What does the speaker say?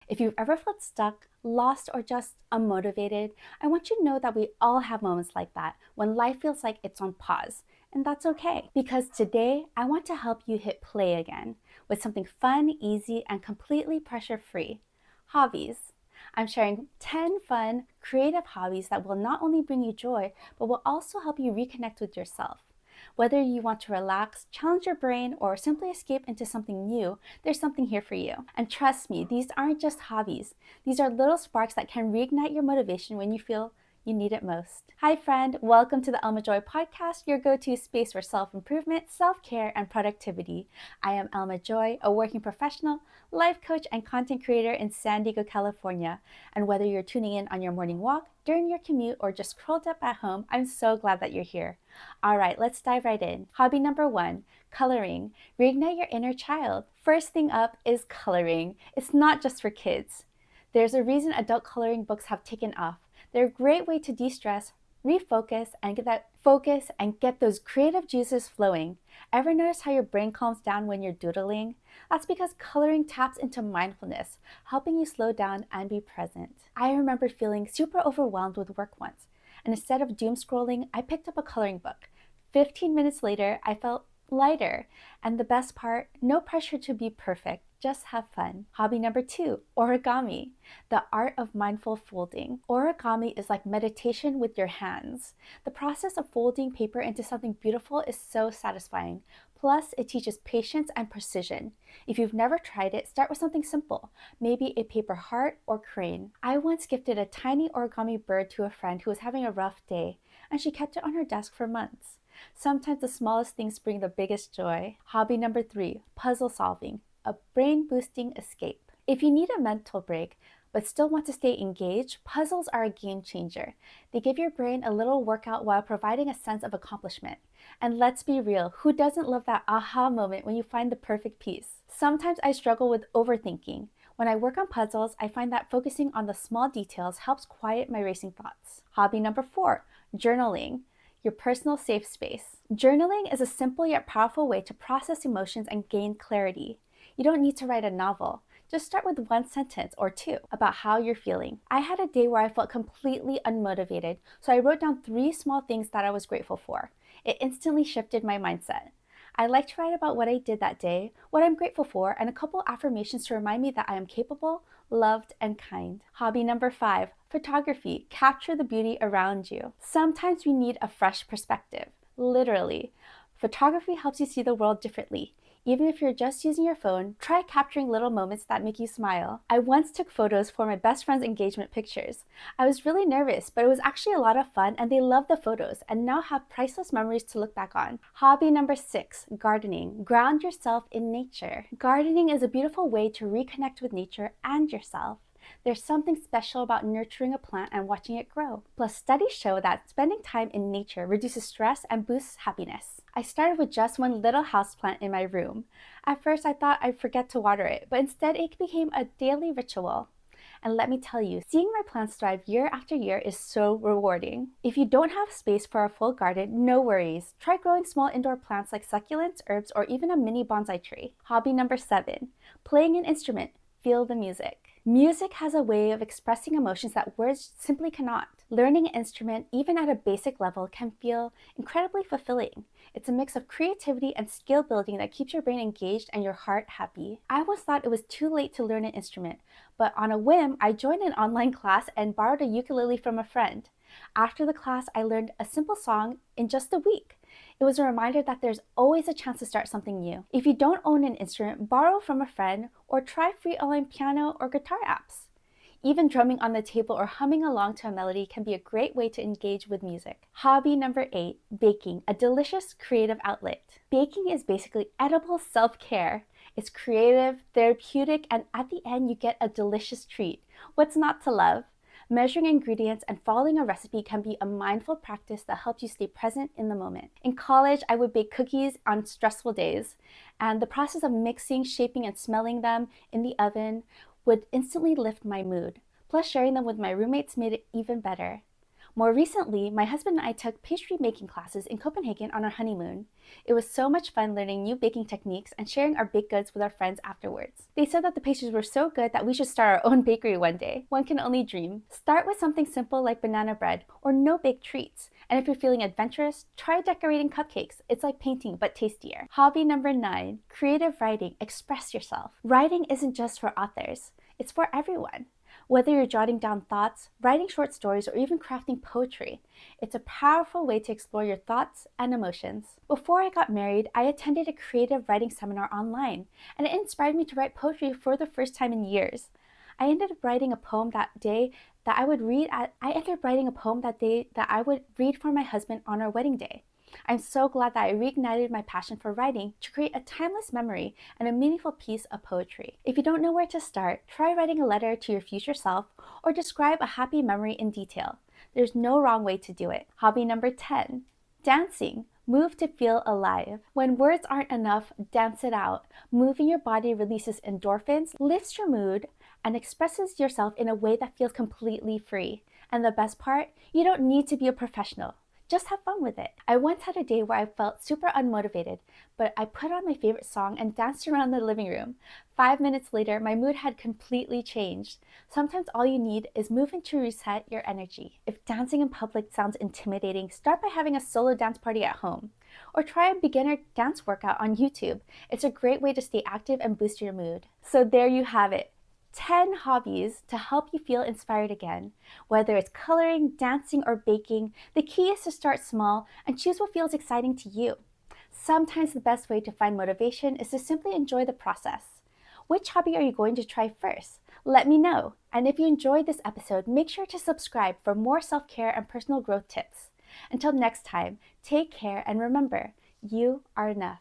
If you've ever felt stuck, lost, or just unmotivated, I want you to know that we all have moments like that when life feels like it's on pause. And that's okay, because today I want to help you hit play again with something fun, easy, and completely pressure-free. Hobbies. I'm sharing 10 fun, creative hobbies that will not only bring you joy, but will also help you reconnect with yourself. Whether you want to relax, challenge your brain, or simply escape into something new, there's something here for you. And trust me, these aren't just hobbies. These are little sparks that can reignite your motivation when you feel you need it most. Hi friend, welcome to the Elma Joy podcast, your go-to space for self-improvement, self-care, and productivity. I am Elma Joy, a working professional, life coach, and content creator in San Diego, California. And whether you're tuning in on your morning walk, during your commute, or just curled up at home, I'm so glad that you're here. All right, let's dive right in. Hobby number 1, coloring. Reignite your inner child. First thing up is coloring. It's not just for kids. There's a reason adult coloring books have taken off. They're a great way to de-stress, refocus, and get those creative juices flowing. Ever notice how your brain calms down when you're doodling? That's because coloring taps into mindfulness, helping you slow down and be present. I remember feeling super overwhelmed with work once, and instead of doom scrolling, I picked up a coloring book. 15 minutes later, I felt lighter, and the best part, no pressure to be perfect. Just have fun. Hobby number 2, origami, the art of mindful folding. Origami is like meditation with your hands. The process of folding paper into something beautiful is so satisfying. Plus, it teaches patience and precision. If you've never tried it, start with something simple, maybe a paper heart or crane. I once gifted a tiny origami bird to a friend who was having a rough day, and she kept it on her desk for months. Sometimes the smallest things bring the biggest joy. Hobby number 3, puzzle solving, a brain-boosting escape. If you need a mental break, but still want to stay engaged, puzzles are a game changer. They give your brain a little workout while providing a sense of accomplishment. And let's be real, who doesn't love that aha moment when you find the perfect piece? Sometimes I struggle with overthinking. When I work on puzzles, I find that focusing on the small details helps quiet my racing thoughts. Hobby number 4, journaling, your personal safe space. Journaling is a simple yet powerful way to process emotions and gain clarity. You don't need to write a novel. Just start with 1 sentence or 2 about how you're feeling. I had a day where I felt completely unmotivated, so I wrote down 3 small things that I was grateful for. It instantly shifted my mindset. I like to write about what I did that day, what I'm grateful for, and a couple affirmations to remind me that I am capable, loved, and kind. Hobby number 5, photography. Capture the beauty around you. Sometimes we need a fresh perspective, literally. Photography helps you see the world differently. Even if you're just using your phone, try capturing little moments that make you smile. I once took photos for my best friend's engagement pictures. I was really nervous, but it was actually a lot of fun and they loved the photos and now have priceless memories to look back on. Hobby number 6, gardening. Ground yourself in nature. Gardening is a beautiful way to reconnect with nature and yourself. There's something special about nurturing a plant and watching it grow. Plus, studies show that spending time in nature reduces stress and boosts happiness. I started with just 1 little houseplant in my room. At first, I thought I'd forget to water it, but instead it became a daily ritual. And let me tell you, seeing my plants thrive year after year is so rewarding. If you don't have space for a full garden, no worries. Try growing small indoor plants like succulents, herbs, or even a mini bonsai tree. Hobby number 7, playing an instrument. Feel the music. Music has a way of expressing emotions that words simply cannot. Learning an instrument, even at a basic level, can feel incredibly fulfilling. It's a mix of creativity and skill building that keeps your brain engaged and your heart happy. I once thought it was too late to learn an instrument, but on a whim, I joined an online class and borrowed a ukulele from a friend. After the class, I learned a simple song in just a week. It was a reminder that there's always a chance to start something new. If you don't own an instrument, borrow from a friend or try free online piano or guitar apps. Even drumming on the table or humming along to a melody can be a great way to engage with music. Hobby number 8, baking, a delicious creative outlet. Baking is basically edible self-care. It's creative, therapeutic, and at the end you get a delicious treat. What's not to love? Measuring ingredients and following a recipe can be a mindful practice that helps you stay present in the moment. In college, I would bake cookies on stressful days, and the process of mixing, shaping, and smelling them in the oven would instantly lift my mood. Plus, sharing them with my roommates made it even better. More recently, my husband and I took pastry making classes in Copenhagen on our honeymoon. It was so much fun learning new baking techniques and sharing our baked goods with our friends afterwards. They said that the pastries were so good that we should start our own bakery one day. One can only dream. Start with something simple like banana bread or no-bake treats. And if you're feeling adventurous, try decorating cupcakes. It's like painting, but tastier. Hobby number 9, creative writing. Express yourself. Writing isn't just for authors. It's for everyone. Whether you're jotting down thoughts, writing short stories, or even crafting poetry, it's a powerful way to explore your thoughts and emotions. Before I got married, I attended a creative writing seminar online, and it inspired me to write poetry for the first time in years. I ended up writing a poem that day that I would read for my husband on our wedding day. I'm so glad that I reignited my passion for writing to create a timeless memory and a meaningful piece of poetry. If you don't know where to start, try writing a letter to your future self or describe a happy memory in detail. There's no wrong way to do it. Hobby number 10, dancing. Move to feel alive. When words aren't enough, dance it out. Moving your body releases endorphins, lifts your mood, and expresses yourself in a way that feels completely free. And the best part, you don't need to be a professional. Just have fun with it. I once had a day where I felt super unmotivated, but I put on my favorite song and danced around the living room. 5 minutes later, my mood had completely changed. Sometimes all you need is movement to reset your energy. If dancing in public sounds intimidating, start by having a solo dance party at home. Or try a beginner dance workout on YouTube. It's a great way to stay active and boost your mood. So there you have it. 10 hobbies to help you feel inspired again. Whether it's coloring, dancing, or baking, the key is to start small and choose what feels exciting to you. Sometimes the best way to find motivation is to simply enjoy the process. Which hobby are you going to try first? Let me know. And if you enjoyed this episode, make sure to subscribe for more self-care and personal growth tips. Until next time, take care and remember, you are enough.